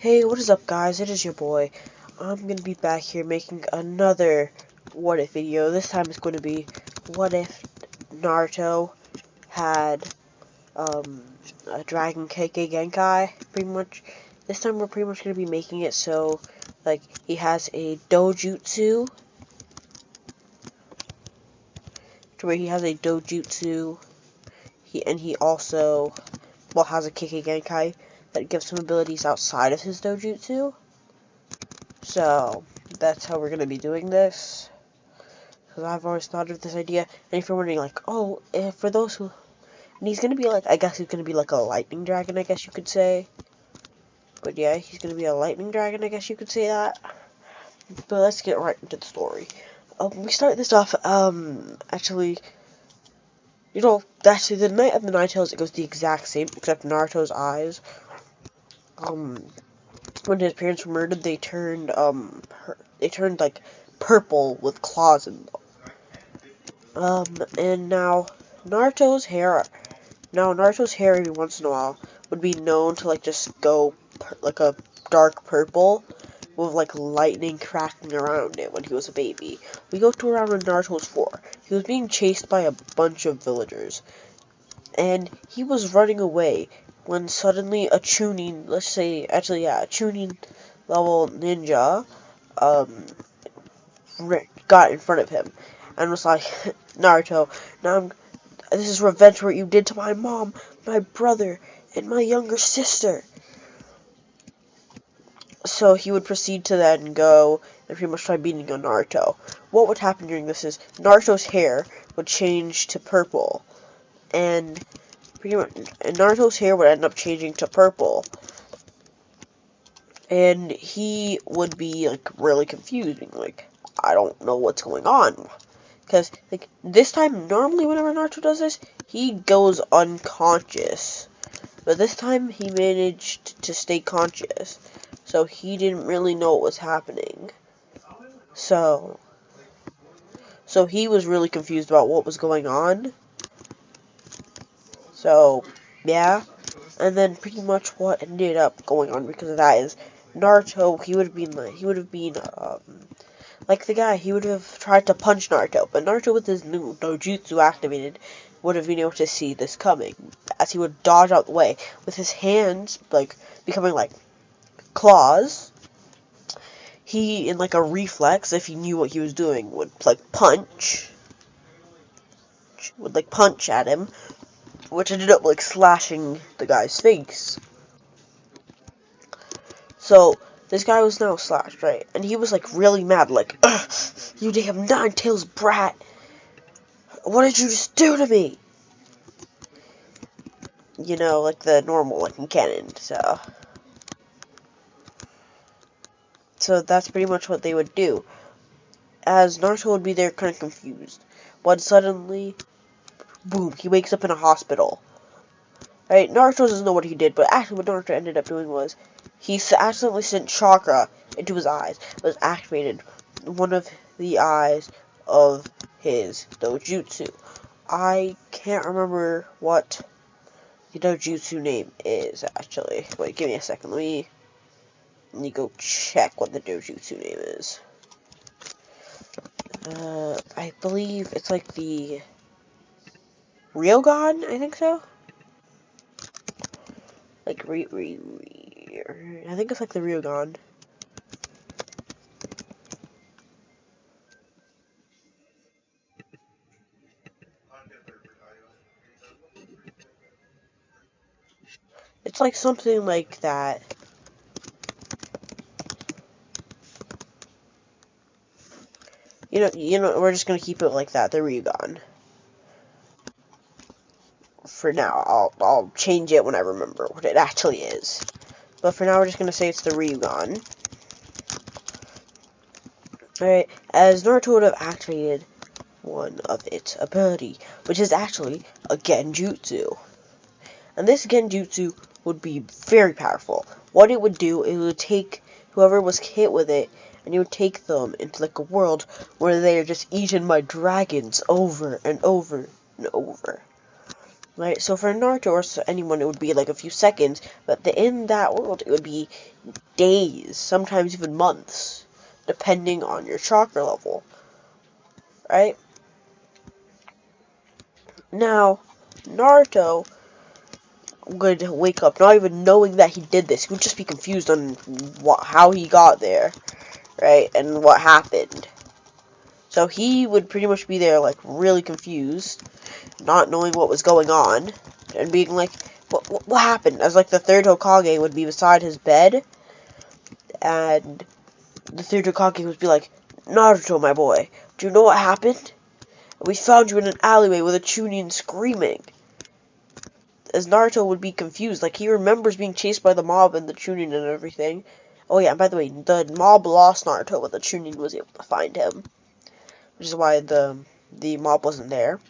Hey, what is up, guys? It is your boy. I'm gonna be back here making another what if video. This time it's going to be what if Naruto had a dragon kekkei genkai, pretty much. This time we're pretty much gonna be making it so like he has a dojutsu to where he has a dojutsu. He also has a kekkei genkai that gives him abilities outside of his dojutsu. So, that's how we're going to be doing this. Because I've always thought of this idea. And if you're wondering, like, oh, for those who... And he's going to be like, I guess he's going to be like a lightning dragon, I guess you could say. But yeah, he's going to be a lightning dragon, I guess you could say that. But let's get right into the story. We start this off, actually... actually, the Night of the Nine Tails, it goes the exact same, except Naruto's eyes. When his parents were murdered, they turned like purple with claws in them. And now Naruto's hair every once in a while would be known to like just go like a dark purple with like lightning cracking around it when he was a baby. We go to around when Naruto was 4. He was being chased by a bunch of villagers, and he was running away when suddenly a Chunin, a Chunin level ninja, got in front of him and was like, Naruto, this is revenge for what you did to my mom, my brother, and my younger sister. So he would proceed to then go and pretty much try beating on Naruto. What would happen during this is Naruto's hair would change to purple, and Naruto's hair would end up changing to purple, and he would be like really confused, being like, I don't know what's going on, because like this time, normally whenever Naruto does this, he goes unconscious, but this time he managed to stay conscious, so he didn't really know what was happening. So he was really confused about what was going on. So yeah. And then pretty much what ended up going on because of that is Naruto, he would have been like the guy, he would have tried to punch Naruto, but Naruto with his new dojutsu activated would have been able to see this coming, as he would dodge out the way with his hands like becoming like claws. He, in like a reflex, if he knew what he was doing, would punch at him, which ended up like slashing the guy's face. So this guy was now slashed, right? And he was like really mad, like, ugh, you damn Nine-Tails brat! What did you just do to me? You know, like the normal, like in canon. So that's pretty much what they would do. As Naruto would be there, kind of confused, when suddenly, boom, he wakes up in a hospital. Right? Naruto doesn't know what he did, but actually what Naruto ended up doing was he accidentally sent chakra into his eyes. It was activated one of the eyes of his dojutsu. I can't remember what the dojutsu name is, actually. Wait, give me a second. Let me go check what the dojutsu name is. I believe it's like the Ryogan, I think so. Like, I think it's like the Ryogan. It's like something like that. You know, we're just gonna keep it like that, the Ryugan. For now, I'll change it when I remember what it actually is. But for now, we're just gonna say it's the Ryugan. Alright, as Naruto would have activated one of its ability, which is actually a genjutsu. And this genjutsu would be very powerful. What it would do, it would take whoever was hit with it, and it would take them into like a world where they are just eaten by dragons over and over and over. right? So for Naruto or anyone, it would be like a few seconds, but in that world, it would be days, sometimes even months, depending on your chakra level, right? Now, Naruto would wake up not even knowing that he did this. He would just be confused on how he got there, right? And what happened. So he would pretty much be there, like, really confused, not knowing what was going on, and being like, what happened? As, like, the third Hokage would be beside his bed, and the third Hokage would be like, Naruto, my boy, do you know what happened? We found you in an alleyway with a Chunin screaming. As Naruto would be confused, like, he remembers being chased by the mob and the Chunin and everything. Oh yeah, and by the way, the mob lost Naruto, but the Chunin was able to find him, which is why the mob wasn't there.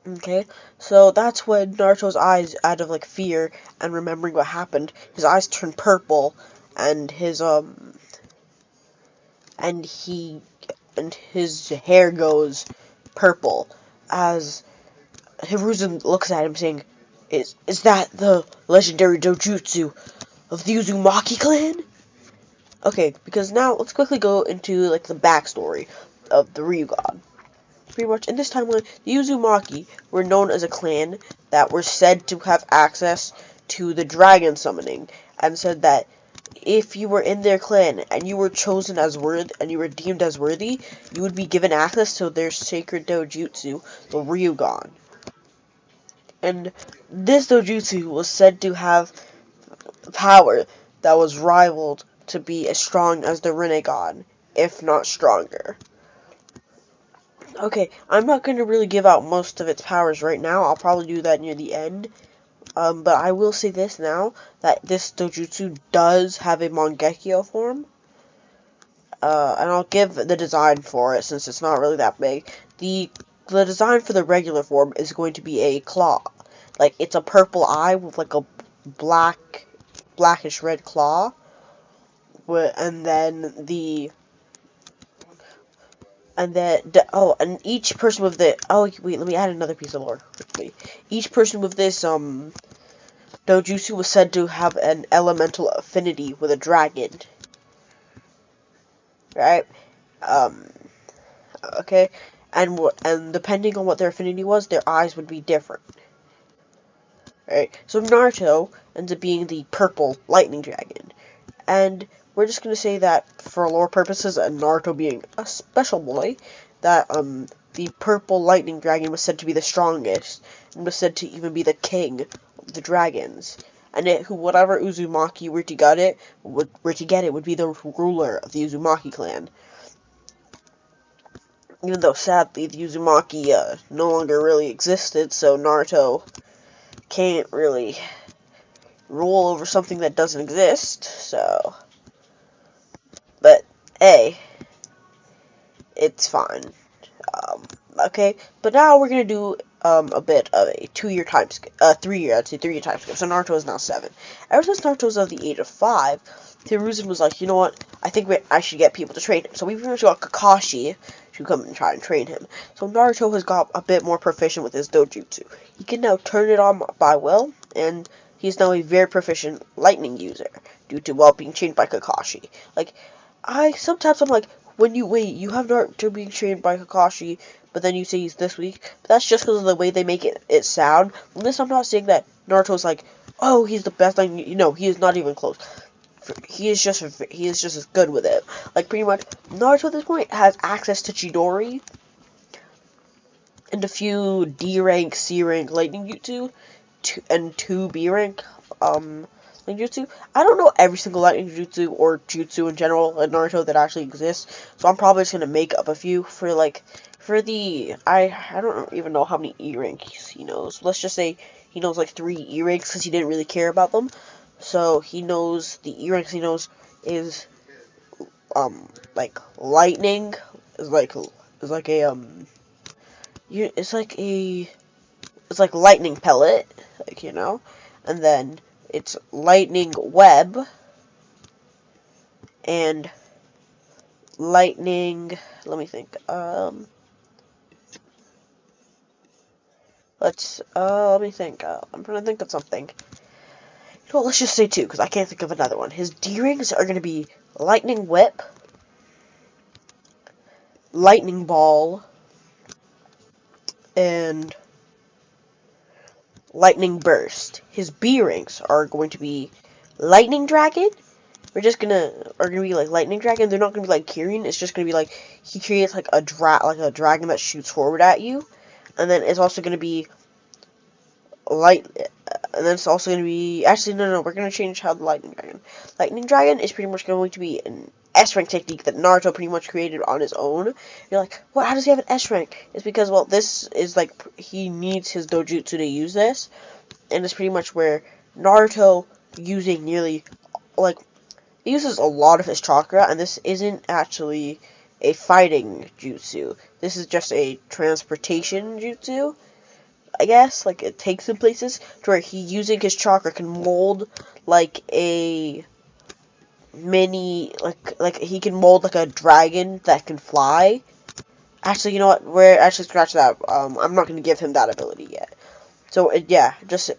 Okay, so that's when Naruto's eyes, out of like fear and remembering what happened, his eyes turn purple, and his and his hair goes purple as Hiruzen looks at him saying, Is that the legendary dojutsu of the Uzumaki clan?" Okay, because now let's quickly go into like the backstory of the Ryugan. Pretty much in this timeline, the Uzumaki were known as a clan that were said to have access to the dragon summoning, and said that if you were in their clan and you were chosen as worthy and you were deemed as worthy, you would be given access to their sacred dojutsu, the Ryugan. And this dojutsu was said to have power that was rivaled to be as strong as the Rinnegan, if not stronger. Okay, I'm not going to really give out most of its powers right now. I'll probably do that near the end. But I will say this now, that this dojutsu does have a Mangekyo form. And I'll give the design for it, since it's not really that big. The design for the regular form is going to be a claw. Like, it's a purple eye with, like, a blackish red claw. And then and each person with wait, let me add another piece of lore quickly. Each person with this, dojutsu was said to have an elemental affinity with a dragon. Right? Um, okay? And depending on what their affinity was, their eyes would be different. Right? So Naruto ends up being the purple lightning dragon. And we're just going to say that for lore purposes, and Naruto being a special boy, that the purple lightning dragon was said to be the strongest, and was said to even be the king of the dragons. And whatever Uzumaki were to get it would be the ruler of the Uzumaki clan. Even though sadly the Uzumaki no longer really existed, so Naruto can't really rule over something that doesn't exist. So, but hey, it's fine. Okay, but now we're gonna do a bit of a 2-year time skip, 3-year time skip. So Naruto is now 7. Ever since Naruto was of the age of 5, Hiruzen was like, you know what? I think I should get people to train him. So we pretty much got Kakashi to come and try and train him. So Naruto has got a bit more proficient with his dojutsu. He can now turn it on by will, and he's now a very proficient lightning user due to being trained by Kakashi. Like, sometimes I'm like, you have Naruto being trained by Kakashi, but then you say he's this weak. But that's just because of the way they make it sound. From this, I'm not saying that Naruto's like, oh, he's the best. He is not even close. He is just as good with it. Like, pretty much, Naruto at this point has access to Chidori and a few D rank, C rank lightning jutsu, and 2 B rank lightning jutsu. I don't know every single lightning jutsu or jutsu in general in Naruto that actually exists, so I'm probably just gonna make up a few I don't even know how many E ranks he knows. Let's just say he knows like 3 E ranks because he didn't really care about them. So he knows the E ranks he knows is like lightning is like a it's like lightning pellet, and then it's lightning web and lightning. Let me think. Let me think. I'm trying to think of something. Well, let's just say two, because I can't think of another one. His D-rings are going to be Lightning Whip, Lightning Ball, and Lightning Burst. His B-rings are going to be Lightning Dragon. Are gonna be like Lightning Dragon. They're not gonna be like Kirin. It's just gonna be like he creates like a dragon that shoots forward at you, and then it's also gonna be and then it's also going to be, actually, no, we're going to change how the Lightning Dragon is pretty much going to be an S-rank technique that Naruto pretty much created on his own. You're like, what, how does he have an S-rank? It's because, well, this is, like, he needs his dojutsu to use this, and it's pretty much where Naruto using nearly, like, he uses a lot of his chakra, and this isn't actually a fighting jutsu. This is just a transportation jutsu, I guess. Like, it takes him places to where he, using his chakra, can mold like a mini, like he can mold like a dragon that can fly. Actually, you know what? We're actually scratch that. I'm not gonna give him that ability yet. So yeah, just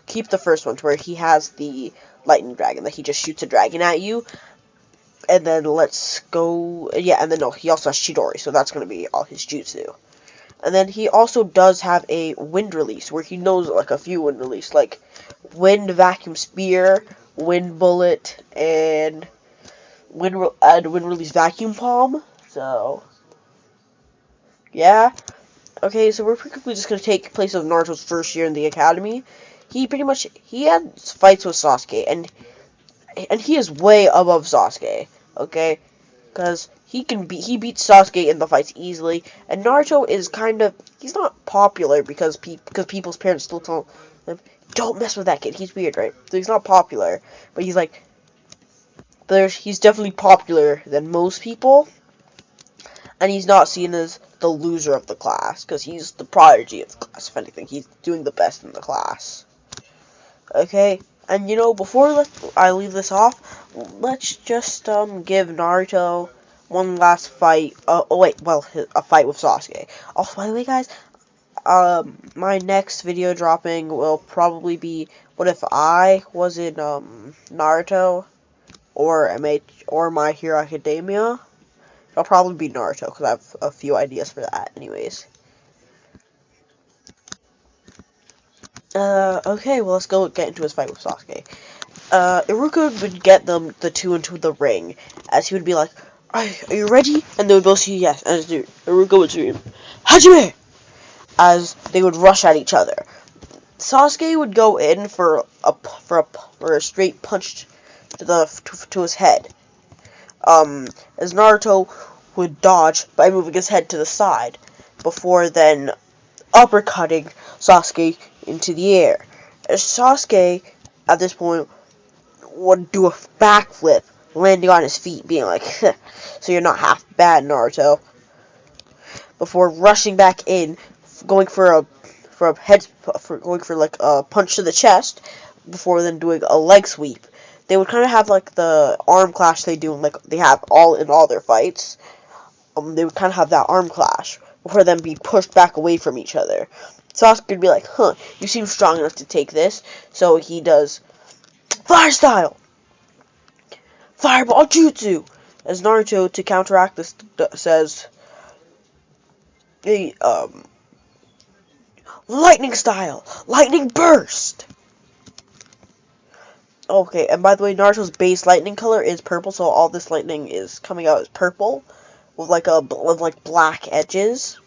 keep the first one to where he has the lightning dragon that he just shoots a dragon at you. And then let's go. Yeah, and then no, he also has Chidori, so that's gonna be all his jutsu. And then he also does have a wind release, where he knows like a few wind release, like wind vacuum spear, wind bullet, and wind release vacuum palm. So yeah, okay. So we're quickly just gonna take place of Naruto's first year in the academy. He had fights with Sasuke, and he is way above Sasuke. Okay, because he beats Sasuke in the fights easily, and Naruto is he's not popular because people's parents still tell him, don't mess with that kid, he's weird, right? So he's not popular, but he's definitely popular than most people, and he's not seen as the loser of the class, because he's the prodigy of the class. If anything, he's doing the best in the class. Okay, and before I leave this off, let's just give Naruto one last fight. A fight with Sasuke. Also, by the way, guys, my next video dropping will probably be what if I was in Naruto or My Hero Academia. It'll probably be Naruto because I have a few ideas for that, anyways. Okay, well, let's go get into his fight with Sasuke. Iruka would get the two into the ring, as he would be like, are you ready? And they would both say yes, and Iruka would scream, Hajime! As they would rush at each other. Sasuke would go in for a straight punch to his head. As Naruto would dodge by moving his head to the side, before then uppercutting Sasuke into the air. As Sasuke, at this point, would do a backflip, landing on his feet, being like, so you're not half bad, Naruto. Before rushing back in, going for a punch to the chest, before then doing a leg sweep. They would kind of have like the arm clash they do, like they have in all their fights. They would kind of have that arm clash before then be pushed back away from each other. Sasuke would be like, you seem strong enough to take this. So he does Fire Style! Fireball Jutsu! As Naruto, to counteract this, says, Lightning Style! Lightning Burst! Okay, and by the way, Naruto's base lightning color is purple, so all this lightning is coming out as purple, with black edges.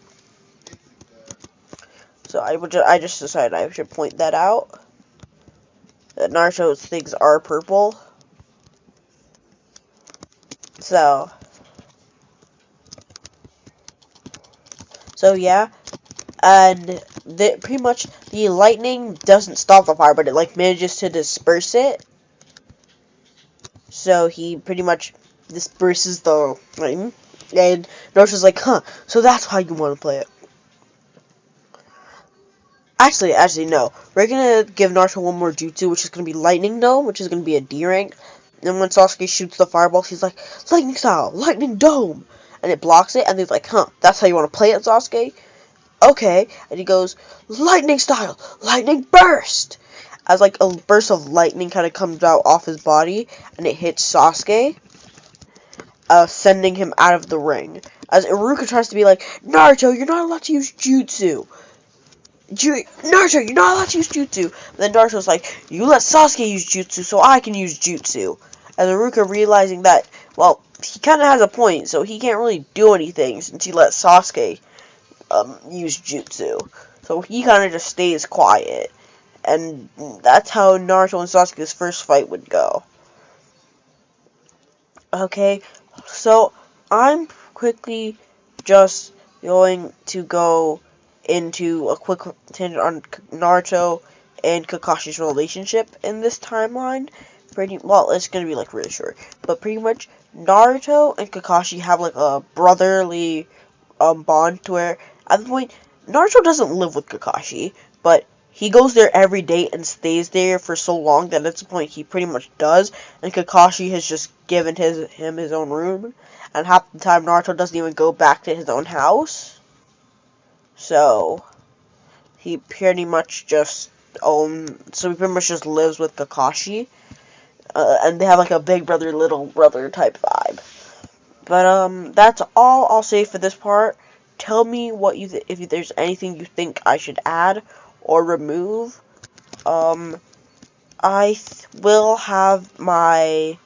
So I just decided I should point that out. That Naruto's things are purple. So yeah. And pretty much the lightning doesn't stop the fire, but it manages to disperse it. So he pretty much disperses the lightning. And Naruto's like, so that's how you want to play it. Actually, no. We're gonna give Naruto one more jutsu, which is gonna be Lightning Dome, which is gonna be a D rank. And when Sasuke shoots the fireball, he's like, Lightning Style, Lightning Dome! And it blocks it, and he's like, that's how you want to play it, Sasuke? okay. And he goes, lightning style, lightning burst. As like a burst of lightning kind of comes out off his body, and it hits Sasuke, sending him out of the ring. As Iruka tries to be like, Naruto, you're not allowed to use jutsu. Naruto, you're not allowed to use jutsu. But then Naruto's like, you let Sasuke use jutsu, so I can use jutsu. And Iruka realizing that, well, he kind of has a point, so he can't really do anything since he let Sasuke use jutsu. So he kind of just stays quiet. And that's how Naruto and Sasuke's first fight would go. Okay, so I'm quickly just going to go into a quick tangent on Naruto and Kakashi's relationship in this timeline. It's gonna be like really short, but pretty much Naruto and Kakashi have like a brotherly bond to where at the point Naruto doesn't live with Kakashi, but he goes there every day and stays there for so long that at the point he pretty much does, and Kakashi has just given him his own room, and half the time Naruto doesn't even go back to his own house. So he pretty much just lives with Kakashi, and they have like a big brother little brother type vibe. But that's all I'll say for this part. Tell me what if there's anything you think I should add or remove. I will have my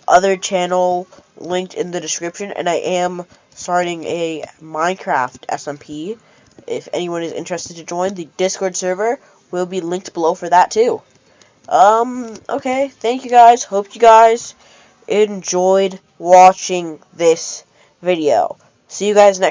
other channel linked in the description, and I am starting a Minecraft SMP. If anyone is interested to join, the Discord server will be linked below for that too. Okay, thank you guys. Hope you guys enjoyed watching this video. See you guys next